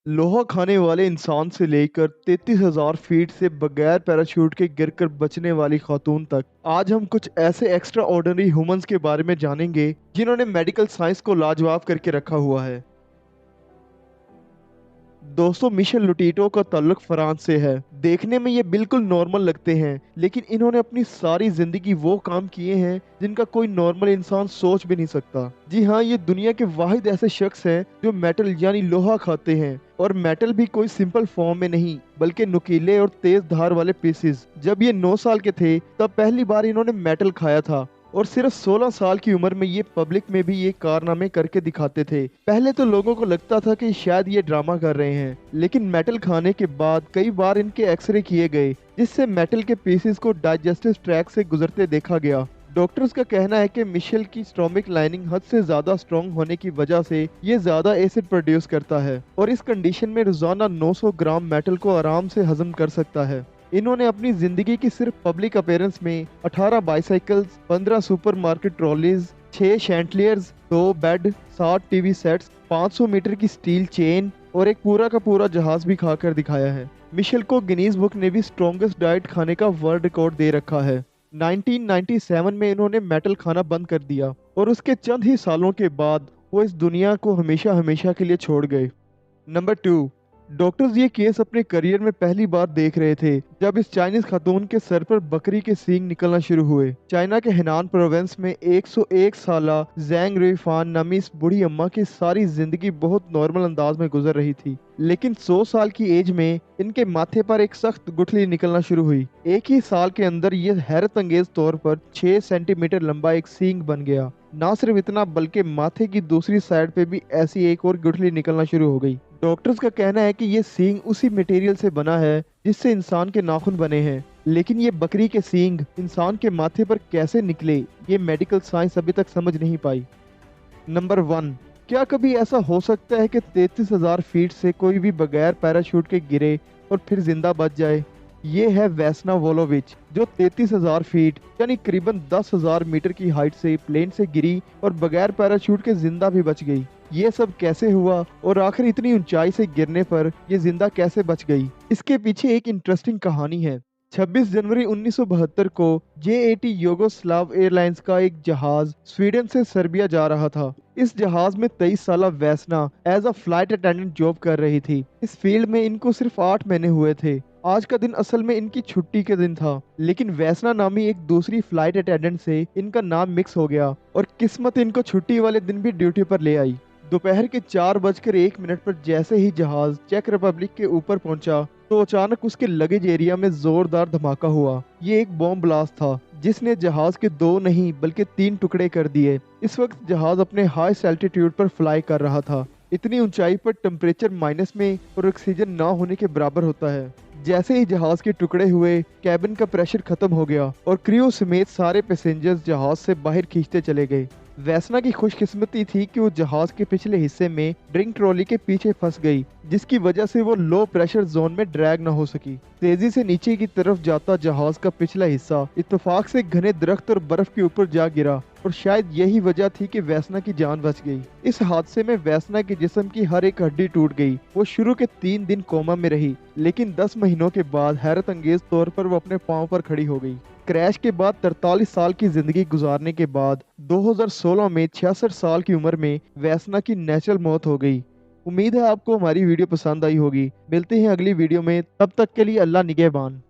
लोहा खाने वाले इंसान से लेकर 33,000 फीट से बगैर पैराशूट के गिरकर बचने वाली खातून तक, आज हम कुछ ऐसे एक्स्ट्रा ऑर्डिनरी ह्यूमंस के बारे में जानेंगे जिन्होंने मेडिकल साइंस को लाजवाब करके रखा हुआ है। दोस्तों, मिशेल लुटीटो का ताल्लुक फ्रांस से है। देखने में ये बिल्कुल नॉर्मल लगते हैं, लेकिन इन्होंने अपनी सारी जिंदगी वो काम किए हैं जिनका कोई नॉर्मल इंसान सोच भी नहीं सकता। जी हाँ, ये दुनिया के वाहिद ऐसे शख्स हैं जो मेटल यानी लोहा खाते हैं, और मेटल भी कोई सिंपल फॉर्म में नहीं बल्कि नुकीले और तेज धार वाले पीसेस। जब ये 9 साल के थे तब पहली बार इन्होंने मेटल खाया था, और सिर्फ 16 साल की उम्र में ये पब्लिक में भी ये कारनामे करके दिखाते थे। पहले तो लोगों को लगता था कि शायद ये ड्रामा कर रहे हैं, लेकिन मेटल खाने के बाद कई बार इनके एक्सरे किए गए, जिससे मेटल के पीसेस को डाइजेस्टिव ट्रैक से गुजरते देखा गया। डॉक्टर्स का कहना है कि मिशेल की स्टोमिक लाइनिंग हद से ज्यादा स्ट्रॉन्ग होने की वजह से ये ज्यादा एसिड प्रोड्यूस करता है, और इस कंडीशन में रोजाना 900 ग्राम मेटल को आराम से हजम कर सकता है। इन्होंने अपनी जिंदगी की सिर्फ पब्लिक अपीयरेंस में 18 bicycles, 15 supermarket trolleys, 6 chandeliers, 2 bed, 60 TV sets, 500 metre की स्टील चेन और एक पूरा का पूरा जहाज भी खाकर दिखाया है। मिशेल को गिनीज बुक ने भी स्ट्रॉन्गेस्ट डाइट खाने का वर्ल्ड रिकॉर्ड दे रखा है। 1997 में इन्होंने मेटल खाना बंद कर दिया, और उसके चंद ही सालों के बाद वो इस दुनिया को हमेशा हमेशा के लिए छोड़ गए। नंबर 2। डॉक्टर्स ये केस अपने करियर में पहली बार देख रहे थे जब इस चाइनीज खातून के सर पर बकरी के सींग निकलना शुरू हुए। चाइना के हेनान प्रोविंस में 101 साला जैंग रुईफान नामी इस बूढ़ी अम्मा की सारी जिंदगी बहुत नॉर्मल अंदाज में गुजर रही थी, लेकिन 100 साल की एज में इनके माथे पर एक सख्त गुठली निकलना शुरू हुई। एक ही साल के अंदर ये हैरत अंगेज तौर पर 6 सेंटीमीटर लंबा एक सींग बन गया। ना सिर्फ इतना, बल्कि माथे की दूसरी साइड पे भी ऐसी एक और गुठली निकलना शुरू हो गई। डॉक्टर्स का कहना है कि ये सींग उसी मटेरियल से बना है जिससे इंसान के नाखून बने हैं, लेकिन ये बकरी के सींग इंसान के माथे पर कैसे निकले, ये मेडिकल साइंस अभी तक समझ नहीं पाई। नंबर 1। क्या कभी ऐसा हो सकता है कि 33,000 फीट से कोई भी बगैर पैराशूट के गिरे और फिर जिंदा बच जाए? ये है वेस्ना वोलोविच, जो 33,000 फीट यानी करीबन 10,000 मीटर की हाइट से प्लेन से गिरी और बगैर पैराशूट के जिंदा भी बच गई। ये सब कैसे हुआ, और आखिर इतनी ऊंचाई से गिरने पर ये जिंदा कैसे बच गई? इसके पीछे एक इंटरेस्टिंग कहानी है। 26 जनवरी 1972 को जे-80 योगोस्लाव एयरलाइंस का एक जहाज स्वीडन से सर्बिया जा रहा था। इस जहाज में 23 साला Vesna as a flight attendant job कर रही थी। इस फील्ड में इनको सिर्फ 8 महीने हुए थे। आज का दिन असल में इनकी छुट्टी के दिन था, लेकिन वैसना नामी एक दूसरी फ्लाइट अटेंडेंट से इनका नाम मिक्स हो गया, और किस्मत इनको छुट्टी वाले दिन भी ड्यूटी पर ले आई। दोपहर के 4:01 पर जैसे ही जहाज चेक रिपब्लिक के ऊपर पहुंचा, तो अचानक उसके लगेज एरिया में जोरदार धमाका हुआ। ये एक बॉम्ब ब्लास्ट था जिसने जहाज के 2 नहीं बल्कि 3 टुकड़े कर दिए। इस वक्त जहाज अपने हाईएस्ट एल्टीट्यूड पर फ्लाई कर रहा था। इतनी ऊंचाई पर टेम्परेचर माइनस में और ऑक्सीजन ना होने के बराबर होता है। जैसे ही जहाज के टुकड़े हुए, कैबिन का प्रेशर खत्म हो गया और क्रू समेत सारे पैसेंजर्स जहाज से बाहर खींचते चले गए। वैसना की खुशकिस्मती थी कि वो जहाज के पिछले हिस्से में ड्रिंक ट्रॉली के पीछे फंस गई, जिसकी वजह से वो लो प्रेशर जोन में ड्रैग न हो सकी। तेजी से नीचे की तरफ जाता जहाज का पिछला हिस्सा इत्तेफाक से घने दरख्त और बर्फ के ऊपर जा गिरा, और शायद यही वजह थी कि वैसना की जान बच गई। इस हादसे में वैसना के जिस्म की हर एक हड्डी टूट गई। वो शुरू के 3 दिन कोमा में रही, लेकिन 10 महीनों के बाद हैरत अंगेज तौर पर वो अपने पांव पर खड़ी हो गई। क्रैश के बाद 43 साल की जिंदगी गुजारने के बाद 2016 में 66 साल की उम्र में वैसना की नेचुरल मौत हो गई। उम्मीद है आपको हमारी वीडियो पसंद आई होगी। मिलते हैं अगली वीडियो में, तब तक के लिए अल्लाह निगहबान।